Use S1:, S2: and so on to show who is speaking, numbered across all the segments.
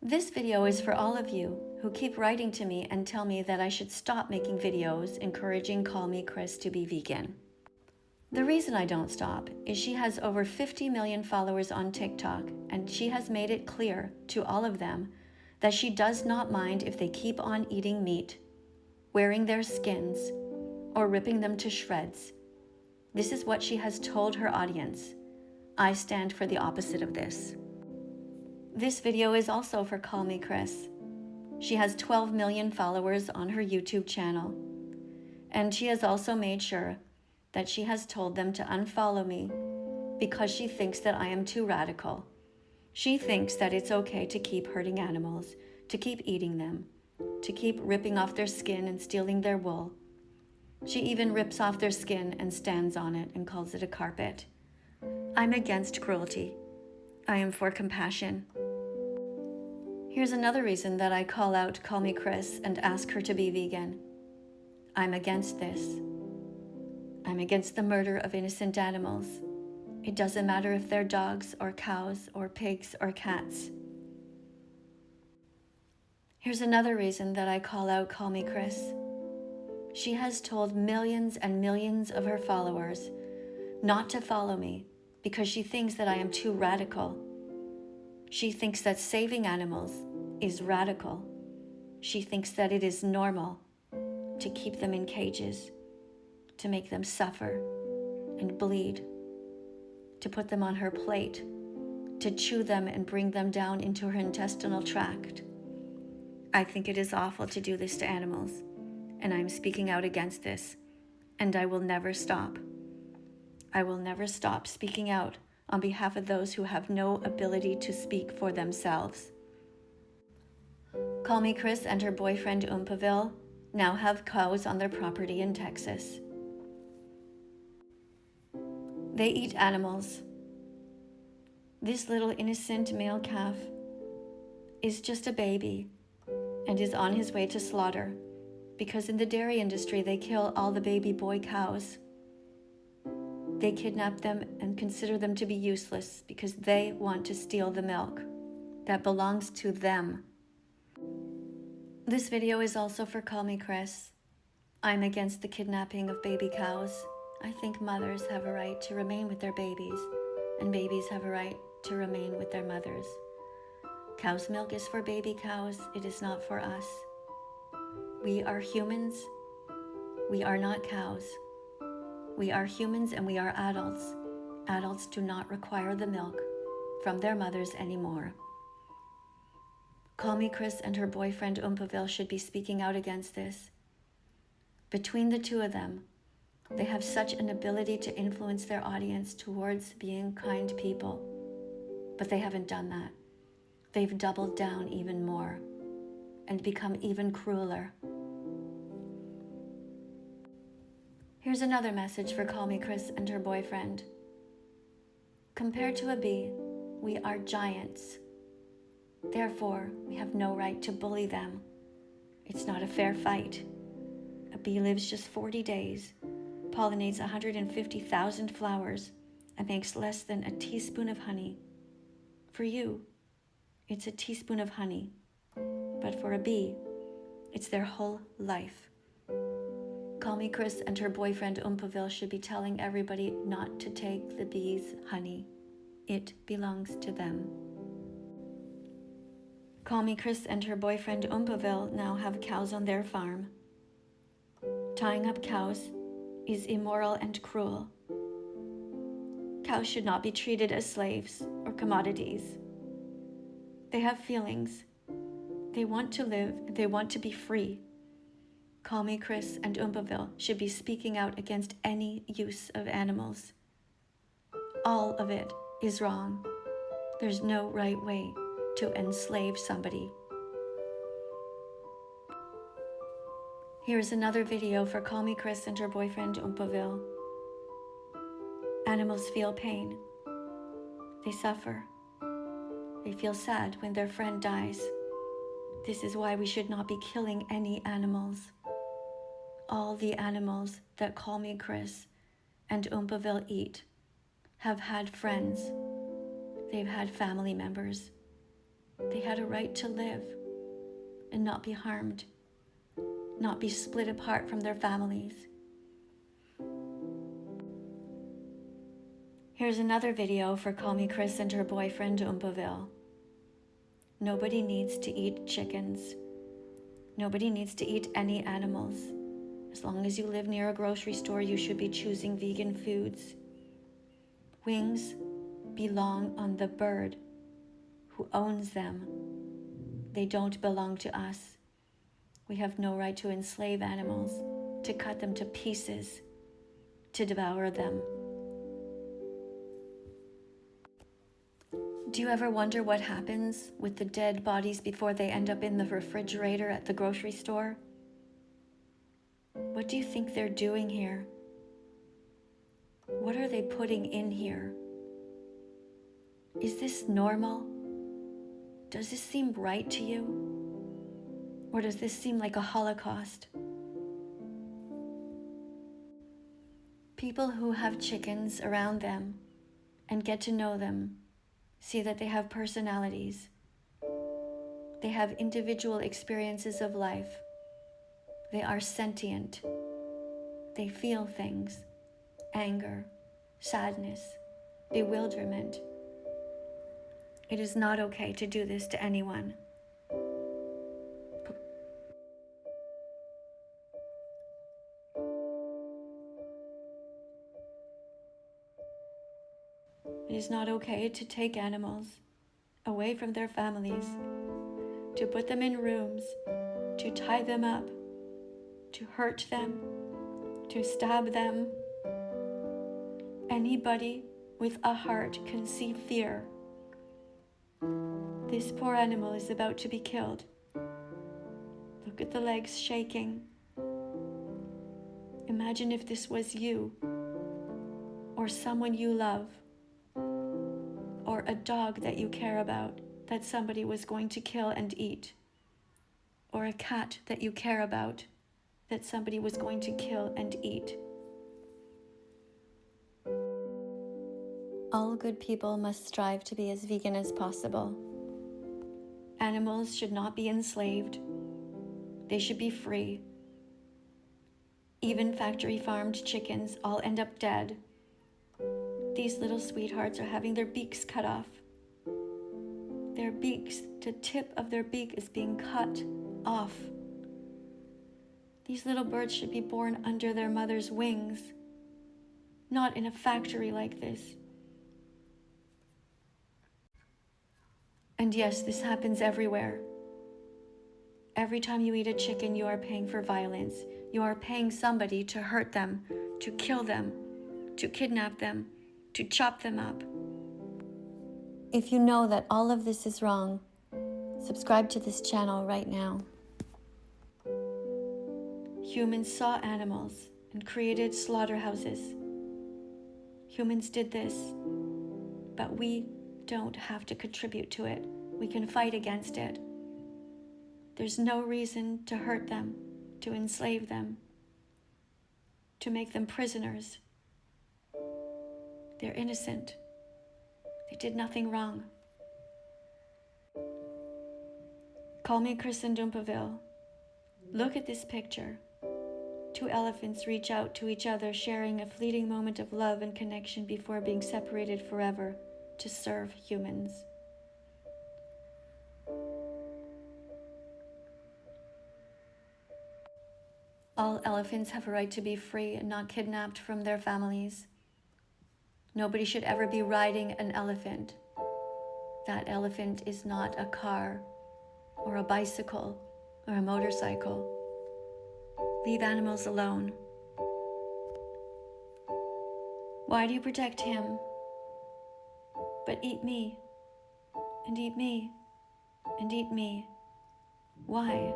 S1: This video is for all of you who keep writing to me and tell me that I should stop making videos encouraging Call Me Chris to be vegan. The reason I don't stop is she has over 50 million followers on TikTok, and she has made it clear to all of them that she does not mind if they keep on eating meat, wearing their skins, or ripping them to shreds. This is what she has told her audience. I stand for the opposite of this. This video is also for Call Me Chris. She has 12 million followers on her YouTube channel, and she has also made sure that she has told them to unfollow me because she thinks that I am too radical. She thinks that it's okay to keep hurting animals, to keep eating them, to keep ripping off their skin and stealing their wool. She even rips off their skin and stands on it and calls it a carpet. I'm against cruelty. I am for compassion. Here's another reason that I call out Call Me Chris and ask her to be vegan. I'm against this. I'm against the murder of innocent animals. It doesn't matter if they're dogs or cows or pigs or cats. Here's another reason that I call out Call Me Chris. She has told millions and millions of her followers not to follow me because she thinks that I am too radical. She thinks that saving animals is radical. She thinks that it is normal to keep them in cages, to make them suffer and bleed, to put them on her plate, to chew them and bring them down into her intestinal tract. I think it is awful to do this to animals, and I'm speaking out against this, and I will never stop. I will never stop speaking out on behalf of those who have no ability to speak for themselves. Call Me Chris and her boyfriend Oompaville now have cows on their property in Texas. They eat animals. This little innocent male calf is just a baby and is on his way to slaughter because in the dairy industry they kill all the baby boy cows. They kidnap them and consider them to be useless because they want to steal the milk that belongs to them. This video is also for Call Me Chris. I'm against the kidnapping of baby cows. I think mothers have a right to remain with their babies, and babies have a right to remain with their mothers. Cow's milk is for baby cows. It is not for us. We are humans. We are not cows. We are humans and we are adults. Adults do not require the milk from their mothers anymore. Call Me Chris and her boyfriend Oompaville should be speaking out against this. Between the two of them, they have such an ability to influence their audience towards being kind people, but they haven't done that. They've doubled down even more and become even crueler. Here's another message for Call Me Chris and her boyfriend. Compared to a bee, we are giants. Therefore, we have no right to bully them. It's not a fair fight. A bee lives just 40 days, pollinates 150,000 flowers, and makes less than a teaspoon of honey. For you, it's a teaspoon of honey, but for a bee, it's their whole life. Call Me Chris and her boyfriend Oompaville should be telling everybody not to take the bee's honey. It belongs to them. Call Me Chris and her boyfriend Oompaville now have cows on their farm. Tying up cows is immoral and cruel. Cows should not be treated as slaves or commodities. They have feelings. They want to live. They want to be free. Call Me Chris and Oompaville should be speaking out against any use of animals. All of it is wrong. There's no right way to enslave somebody. Here's another video for Call Me Chris and her boyfriend Oompaville. Animals feel pain. They suffer. They feel sad when their friend dies. This is why we should not be killing any animals. All the animals that Call Me Chris and Oompaville eat have had friends. They've had family members. They had a right to live and not be harmed, not be split apart from their families. Here's another video for Call Me Chris and her boyfriend Umpaville. Nobody needs to eat chickens. Nobody needs to eat any animals. As long as you live near a grocery store, you should be choosing vegan foods. Wings belong on the bird who owns them. They don't belong to us. We have no right to enslave animals, to cut them to pieces, to devour them. Do you ever wonder what happens with the dead bodies before they end up in the refrigerator at the grocery store? What do you think they're doing here? What are they putting in here? Is this normal? Does this seem right to you? Or does this seem like a holocaust? People who have chickens around them and get to know them see that they have personalities. They have individual experiences of life. They are sentient. They feel things: anger, sadness, bewilderment. It is not okay to do this to anyone. It is not okay to take animals away from their families, to put them in rooms, to tie them up, to hurt them, to stab them. Anybody with a heart can see fear. This poor animal is about to be killed. Look at the legs shaking. Imagine if this was you, or someone you love, or a dog that you care about that somebody was going to kill and eat, or a cat that you care about that somebody was going to kill and eat. All good people must strive to be as vegan as possible. Animals should not be enslaved. They should be free. Even factory farmed chickens all end up dead. These little sweethearts are having their beaks cut off. Their beaks, the tip of their beak is being cut off. These little birds should be born under their mother's wings, not in a factory like this. And yes, this happens everywhere. Every time you eat a chicken, you are paying for violence. You are paying somebody to hurt them, to kill them, to kidnap them, to chop them up. If you know that all of this is wrong, subscribe to this channel right now. Humans saw animals and created slaughterhouses. Humans did this, but we don't have to contribute to it. We can fight against it. There's no reason to hurt them, to enslave them, to make them prisoners. They're innocent. They did nothing wrong. Call me Chris and Dumpaville. Look at this picture. Two elephants reach out to each other, sharing a fleeting moment of love and connection before being separated forever to serve humans. All elephants have a right to be free and not kidnapped from their families. Nobody should ever be riding an elephant. That elephant is not a car or a bicycle or a motorcycle. Leave animals alone. Why do you protect him, but eat me, and eat me, and eat me? Why?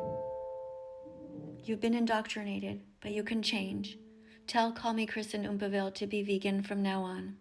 S1: You've been indoctrinated, but you can change. Tell Call Me Chris and Umpaville to be vegan from now on.